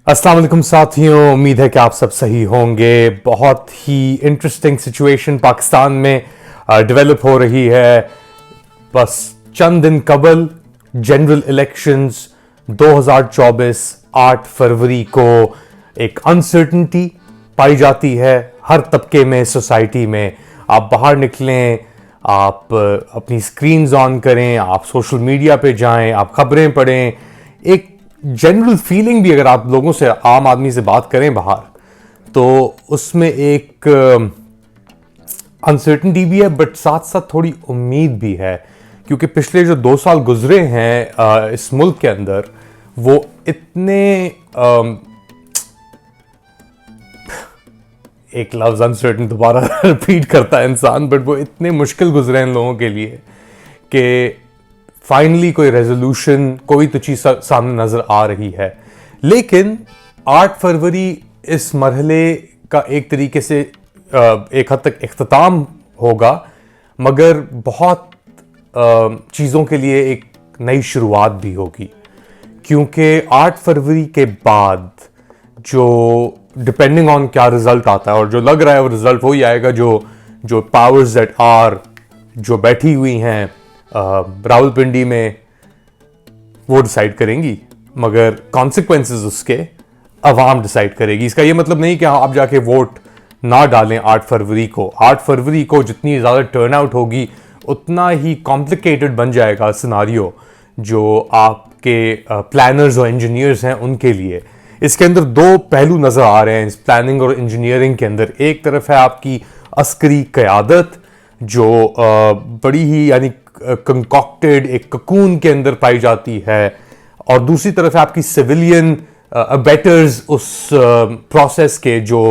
अस्सलाम वालेकुम साथियों, उम्मीद है कि आप सब सही होंगे। बहुत ही इंटरेस्टिंग सिचुएशन पाकिस्तान में डेवलप हो रही है। बस चंद दिन कबल जनरल इलेक्शंस 2024 8 फरवरी को एक अनसर्टनिटी पाई जाती है हर तबके में, सोसाइटी में। आप बाहर निकलें, आप अपनी स्क्रीन्स ऑन करें, आप सोशल मीडिया पे जाएं, आप खबरें पढ़ें, एक जनरल फीलिंग भी अगर आप लोगों से, आम आदमी से बात करें बाहर, तो उसमें एक अनसर्टनिटी भी है, बट साथ साथ थोड़ी उम्मीद भी है। क्योंकि पिछले जो 2 साल गुजरे हैं इस मुल्क के अंदर, वो इतने एक लफ्ज अनसर्टन दोबारा रिपीट करता है इंसान, बट वो इतने मुश्किल गुजरे हैं इन लोगों के लिए कि फाइनली कोई रेजोल्यूशन, कोई तो चीज सामने नजर आ रही है। लेकिन 8 फरवरी इस मरहले का एक तरीके से एक हद तक इख्तिताम होगा, मगर बहुत चीज़ों के लिए एक नई शुरुआत भी होगी। क्योंकि 8 फरवरी के बाद जो डिपेंडिंग ऑन क्या रिजल्ट आता है, और जो लग रहा है वो रिजल्ट वही आएगा जो पावर्स दैट आर जो बैठी हुई हैं रावलपिंडी में, वो डिसाइड करेंगी, मगर कॉन्सिक्वेंसेस उसके अवाम डिसाइड करेगी। इसका ये मतलब नहीं कि आप जाके वोट ना डालें 8 फरवरी को। 8 फरवरी को जितनी ज़्यादा टर्न आउट होगी, उतना ही कॉम्प्लिकेटेड बन जाएगा सिनारियो जो आपके प्लानर्स और इंजीनियर्स हैं उनके लिए। इसके अंदर दो पहलू नज़र आ रहे हैं इस प्लानिंग और इंजीनियरिंग के अंदर। एक तरफ है आपकी अस्करी क़यादत, जो बड़ी ही यानी कंकॉक्टेड एक ककून के अंदर पाई जाती है, और दूसरी तरफ है आपकी सिविलियन अबेटर्स उस प्रोसेस के, जो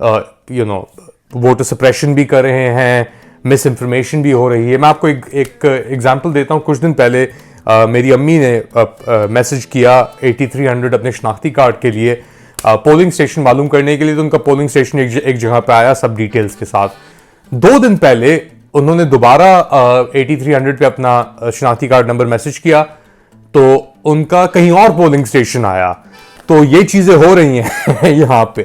वोटर सप्रेशन भी कर रहे हैं, मिस इंफॉर्मेशन भी हो रही है। मैं आपको एक एग्जांपल देता हूं। कुछ दिन पहले मेरी अम्मी ने मैसेज किया 8300 अपने शनाख्ती कार्ड के लिए पोलिंग स्टेशन मालूम करने के लिए। तो उनका पोलिंग स्टेशन एक जगह पे आया सब डिटेल्स के साथ। 2 दिन पहले उन्होंने दोबारा 8300 पे अपना शनाख्ती कार्ड नंबर मैसेज किया, तो उनका कहीं और पोलिंग स्टेशन आया। तो ये चीजें हो रही हैं यहाँ पे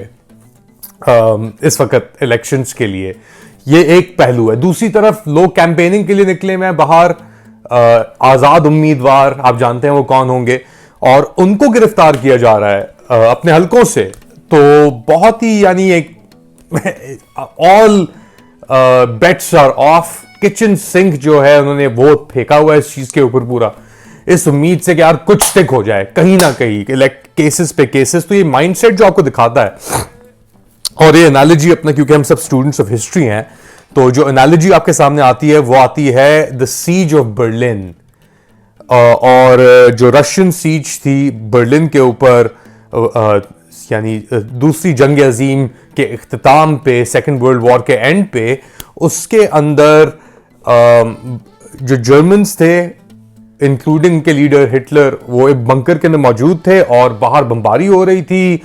इस वक्त इलेक्शंस के लिए। ये एक पहलू है। दूसरी तरफ लोग कैंपेनिंग के लिए निकले हैं बाहर, आजाद उम्मीदवार, आप जानते हैं वो कौन होंगे, और उनको गिरफ्तार किया जा रहा है अपने हलकों से। तो बहुत ही यानी एक all bets are off. Kitchen sink जो है उन्होंने वो फेंका हुआ है इस चीज के ऊपर पूरा, इस उम्मीद से कि यार कुछ स्टिक हो जाए कहीं ना कहीं, केसेस पे केसेस। तो ये माइंडसेट जो आपको दिखाता है, और ये एनालॉजी अपना, क्योंकि हम सब स्टूडेंट्स ऑफ हिस्ट्री हैं, तो जो एनालॉजी आपके सामने आती है वो आती है द सीज ऑफ बर्लिन, और जो रशियन सीज थी बर्लिन के ऊपर, यानी दूसरी जंग अजीम के इख्तिताम पे, सेकेंड वर्ल्ड वॉर के एंड पे, उसके अंदर जो जर्मन्स थे, इंक्लूडिंग के लीडर हिटलर, वो एक बंकर के अंदर मौजूद थे और बाहर बमबारी हो रही थी।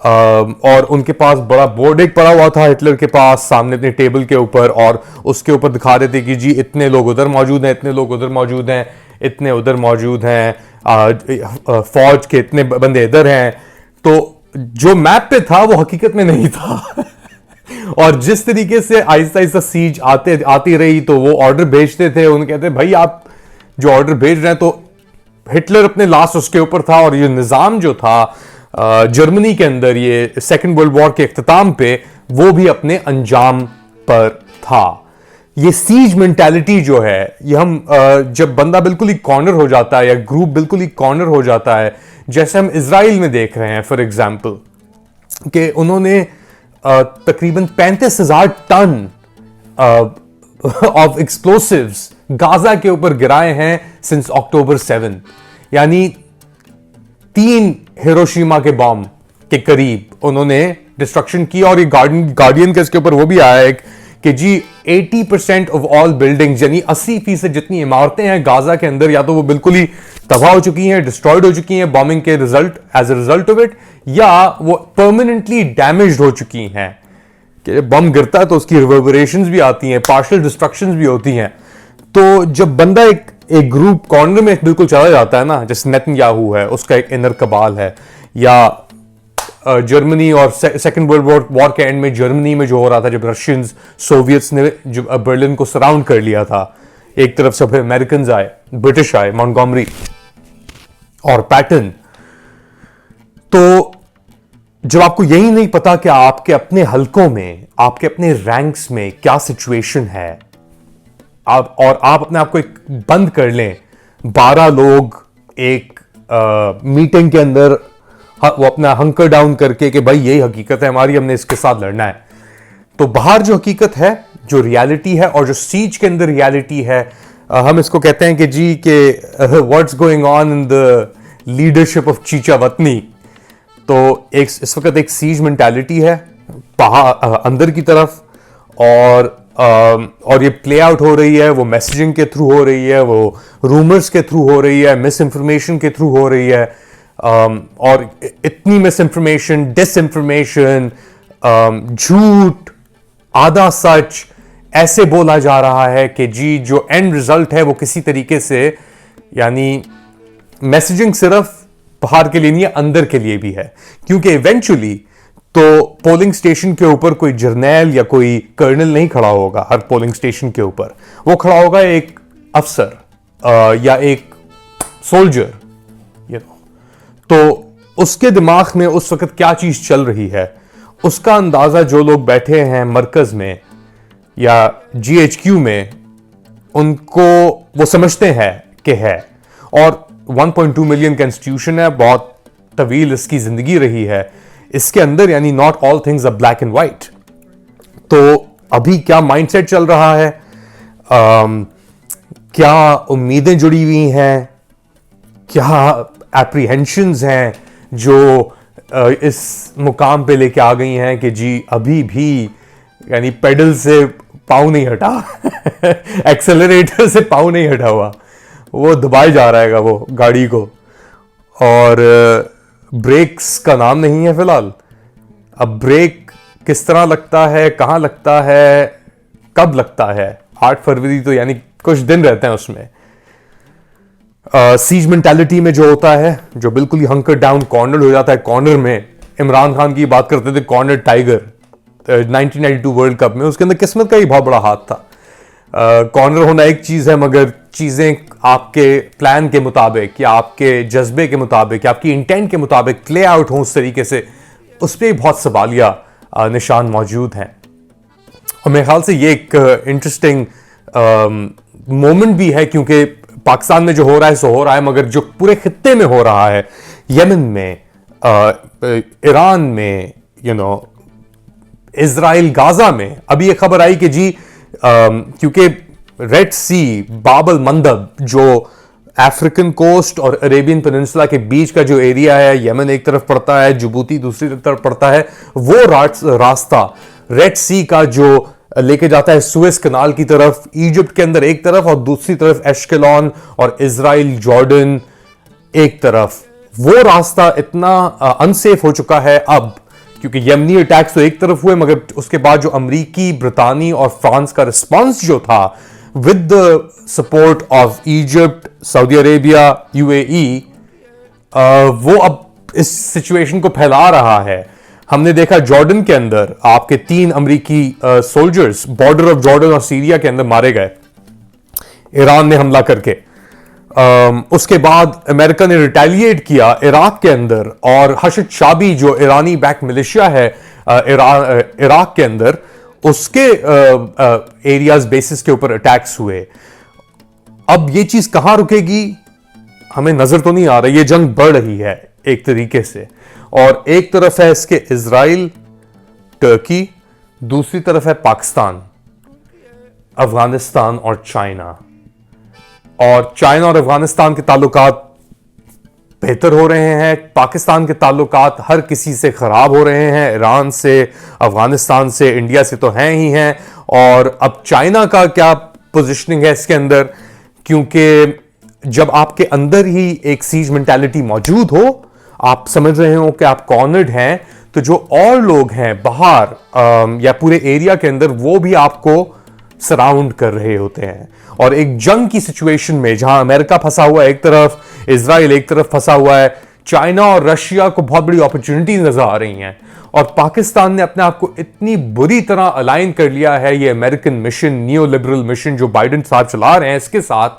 और उनके पास बड़ा बोर्ड एक पड़ा हुआ था हिटलर के पास सामने अपने टेबल के ऊपर, और उसके ऊपर दिखा रहे थे कि जी इतने लोग उधर मौजूद हैं, इतने लोग उधर मौजूद हैं, इतने उधर मौजूद हैं, फौज के इतने बंदे इधर हैं। तो जो मैप पे था वो हकीकत में नहीं था। और जिस तरीके से आहिस्ता आहिस्ता सीज आती रही, तो वो ऑर्डर भेजते थे, उन्हें कहते भाई आप जो ऑर्डर भेज रहे हैं, तो हिटलर अपने लास्ट उसके ऊपर था। और ये निज़ाम जो था जर्मनी के अंदर, ये सेकेंड वर्ल्ड वॉर के इख्तिताम पे, वो भी अपने अंजाम पर था। ये सीज मेंटालिटी जो है, ये हम जब बंदा बिल्कुल ही कॉर्नर हो जाता है, या ग्रुप बिल्कुल ही कॉर्नर हो जाता है, जैसे हम इजराइल में देख रहे हैं फॉर एग्जाम्पल, कि उन्होंने तकरीबन 35,000 टन ऑफ एक्सप्लोसिव्स गाजा के ऊपर गिराए हैं सिंस अक्टूबर 7। यानी 3 हिरोशिमा के बॉम्ब के करीब उन्होंने डिस्ट्रक्शन की। और ये गार्डियन के इसके ऊपर वो भी आया है कि जी 80% ऑफ ऑल बिल्डिंग्स, यानी 80% जितनी इमारतें हैं गाजा के अंदर, या तो वो बिल्कुल ही तबाह हो चुकी हैं, डिस्ट्रॉयड हो चुकी हैं बॉम्बिंग के result, as a result of it, या वो परमानेंटली डैमेज्ड हो चुकी हैं कि बम गिरता है तो उसकी रिवर्बरेशंस भी आती हैं, पार्शियल डिस्ट्रक्शंस भी होती हैं। तो जब बंदा एक ग्रुप कॉर्नर में बिल्कुल चला जाता है ना, जैसे नेतन्याहू है, उसका एक इनर कबाल है, या जर्मनी और सेकेंड वर्ल्ड वॉर के एंड में जर्मनी में जो हो रहा था, जब रशियंस सोवियट्स ने जो बर्लिन को सराउंड कर लिया था, एक तरफ से फिर अमेरिकन आए, ब्रिटिश आए, मॉन्टगोमरी और पैटर्न। तो जब आपको यही नहीं पता कि आपके अपने हलकों में, आपके अपने रैंक्स में क्या सिचुएशन है, और आप अपने आप को एक बंद कर लें, 12 लोग एक मीटिंग के अंदर वो अपना हंकर डाउन करके कि भाई यही हकीकत है हमारी, हमने इसके साथ लड़ना है। तो बाहर जो हकीकत है, जो रियलिटी है, और जो सीज के अंदर रियलिटी है, हम इसको कहते हैं कि जी के what's going on in the leadership of Chichawatni. तो एक इस वक्त एक सीज मेंटालिटी है अंदर की तरफ, और ये प्ले आउट हो रही है, वो मैसेजिंग के थ्रू हो रही है, वो रूमर्स के थ्रू हो रही है, मिस इंफॉर्मेशन के थ्रू हो रही है, और इतनी मिस इंफॉर्मेशन, डिस इंफॉर्मेशन, झूठ, आधा सच ऐसे बोला जा रहा है कि जी जो एंड रिजल्ट है वो किसी तरीके से, यानी मैसेजिंग सिर्फ बाहर के लिए नहीं है, अंदर के लिए भी है। क्योंकि इवेंचुअली तो पोलिंग स्टेशन के ऊपर कोई जर्नैल या कोई कर्नल नहीं खड़ा होगा हर पोलिंग स्टेशन के ऊपर, वो खड़ा होगा एक अफसर या एक सोल्जर, तो उसके दिमाग में उस वक्त क्या चीज चल रही है, उसका अंदाजा जो लोग बैठे हैं मरकज में या जीएचक्यू में, उनको वो समझते हैं कि है। और 1.2 मिलियन का इंस्टीट्यूशन है, बहुत तवील इसकी जिंदगी रही है, इसके अंदर यानी not all things are black and white. तो अभी क्या माइंडसेट चल रहा है, क्या उम्मीदें जुड़ी हुई हैं, क्या एप्रीहेंशंस हैं जो इस मुकाम पे लेके आ गई हैं कि जी अभी भी यानी पेडल से पाँव नहीं हटा एक्सेलरेटर से पाँव नहीं हटा हुआ, वो दबाए जा रहा है वो गाड़ी को, और ब्रेक्स का नाम नहीं है फिलहाल। अब ब्रेक किस तरह लगता है, कहाँ लगता है, कब लगता है, 8 फरवरी तो यानी कुछ दिन रहते हैं उसमें। सीज मेंटालिटी में जो होता है, जो बिल्कुल ही हंकर डाउन कॉर्नर हो जाता है, कॉर्नर में इमरान खान की बात करते थे, कॉर्नर टाइगर 1992 वर्ल्ड कप में, उसके अंदर किस्मत का ही बहुत बड़ा हाथ था। कॉर्नर होना एक चीज है, मगर चीजें आपके प्लान के मुताबिक या आपके जज्बे के मुताबिक या आपकी इंटेंट के मुताबिक प्ले आउट हो उस तरीके से, उस पर बहुत सवालिया निशान मौजूद हैं। और मेरे ख्याल से ये एक इंटरेस्टिंग मोमेंट भी है, क्योंकि पाकिस्तान में जो हो रहा है सो हो रहा है, मगर जो पूरे खित्ते में हो रहा है, यमन में, ईरान में, इजराइल गाजा में, अभी ये खबर आई कि जी क्योंकि रेड सी, बाबल मंदब, जो अफ्रीकन कोस्ट और अरेबियन पेनिनसुला के बीच का जो एरिया है, यमन एक तरफ पड़ता है, जिबूती दूसरी तरफ पड़ता है, वो रास्ता रेड सी का जो लेके जाता है सुएज कनाल की तरफ, इजिप्ट के अंदर एक तरफ और दूसरी तरफ एशकेलॉन और इजराइल जॉर्डन एक तरफ, वो रास्ता इतना अनसेफ हो चुका है अब, क्योंकि यमनी अटैक्स तो एक तरफ हुए, मगर उसके बाद जो अमरीकी, ब्रितानी और फ्रांस का रिस्पांस जो था with the support of Egypt, Saudi Arabia, UAE, वो अब इस सिचुएशन को फैला रहा है। हमने देखा जॉर्डन के अंदर आपके 3 अमरीकी सोल्जर्स बॉर्डर ऑफ जॉर्डन और सीरिया के अंदर मारे गए ईरान ने हमला करके। उसके बाद अमेरिका ने रिटेलिएट किया इराक के अंदर, और हशद शाबी जो ईरानी बैक मिलिशिया है इराक के अंदर, उसके एरियाज बेसिस के ऊपर अटैक्स हुए। अब ये चीज कहां रुकेगी हमें नजर तो नहीं आ रही, ये जंग बढ़ रही है एक तरीके से, और एक तरफ है इसके इजराइल, टर्की, दूसरी तरफ है पाकिस्तान, अफगानिस्तान और चाइना। और चाइना और अफगानिस्तान के ताल्लुकात बेहतर हो रहे हैं, पाकिस्तान के ताल्लुकात हर किसी से खराब हो रहे हैं, ईरान से, अफगानिस्तान से, इंडिया से तो हैं ही हैं। और अब चाइना का क्या पोजीशनिंग है इसके अंदर, क्योंकि जब आपके अंदर ही एक सीज मेंटालिटी मौजूद हो, आप समझ रहे हो कि आप कॉर्नर्ड हैं, तो जो और लोग हैं बाहर या पूरे एरिया के अंदर, वो भी आपको सराउंड कर रहे होते हैं। और एक जंग की सिचुएशन में जहां अमेरिका फंसा हुआ है एक तरफ, इजराइल एक तरफ फंसा हुआ है, चाइना और रशिया को बहुत बड़ी अपॉर्चुनिटीज नजर आ रही हैं, और पाकिस्तान ने अपने आप को इतनी बुरी तरह अलाइन कर लिया है ये American mission, neo liberal mission Joe Biden साहब चला रहे हैं इसके साथ,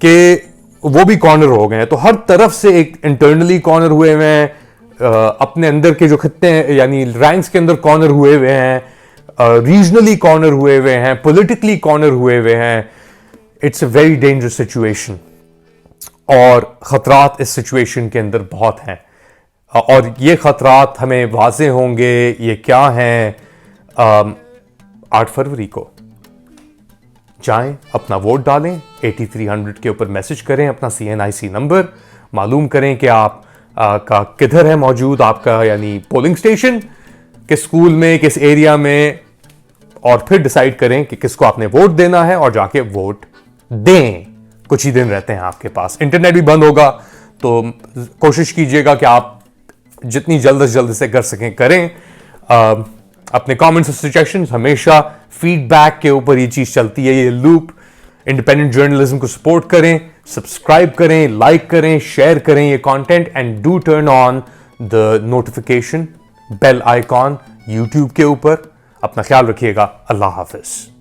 कि वो भी कॉर्नर हो गए हैं। तो हर तरफ से एक इंटरनली कॉर्नर हुए हुए हैं, अपने अंदर के जो खत्ते हैं यानी रैंक्स के अंदर कॉर्नर हुए हुए हैं, रीजनली कॉर्नर हुए हुए हैं, पॉलिटिकली कॉर्नर हुए हुए हैं। It's a very dangerous situation, और खतरात इस सिचुएशन के अंदर बहुत हैं, और ये खतरात हमें वाज़ेह होंगे। ये क्या हैं? 8 फरवरी को जाएं, अपना वोट डालें, 8300 के ऊपर मैसेज करें अपना CNIC नंबर, मालूम करें कि आप का किधर है मौजूद आपका यानी पोलिंग स्टेशन, किस स्कूल में, किस एरिया में, और फिर डिसाइड करें कि किसको आपने वोट देना है और जाके वोट दें। कुछ ही दिन रहते हैं आपके पास, इंटरनेट भी बंद होगा, तो कोशिश कीजिएगा कि आप जितनी जल्द से जल्द से कर सकें करें। अपने कमेंट्स और सजेशंस हमेशा फीडबैक के ऊपर ये चीज चलती है, ये लूप। इंडिपेंडेंट जर्नलिज्म को सपोर्ट करें, सब्सक्राइब करें, लाइक करें, शेयर करें ये content, and do turn on the notification bell icon YouTube के ऊपर। अपना ख्याल रखिएगा। अल्लाह हाफिज।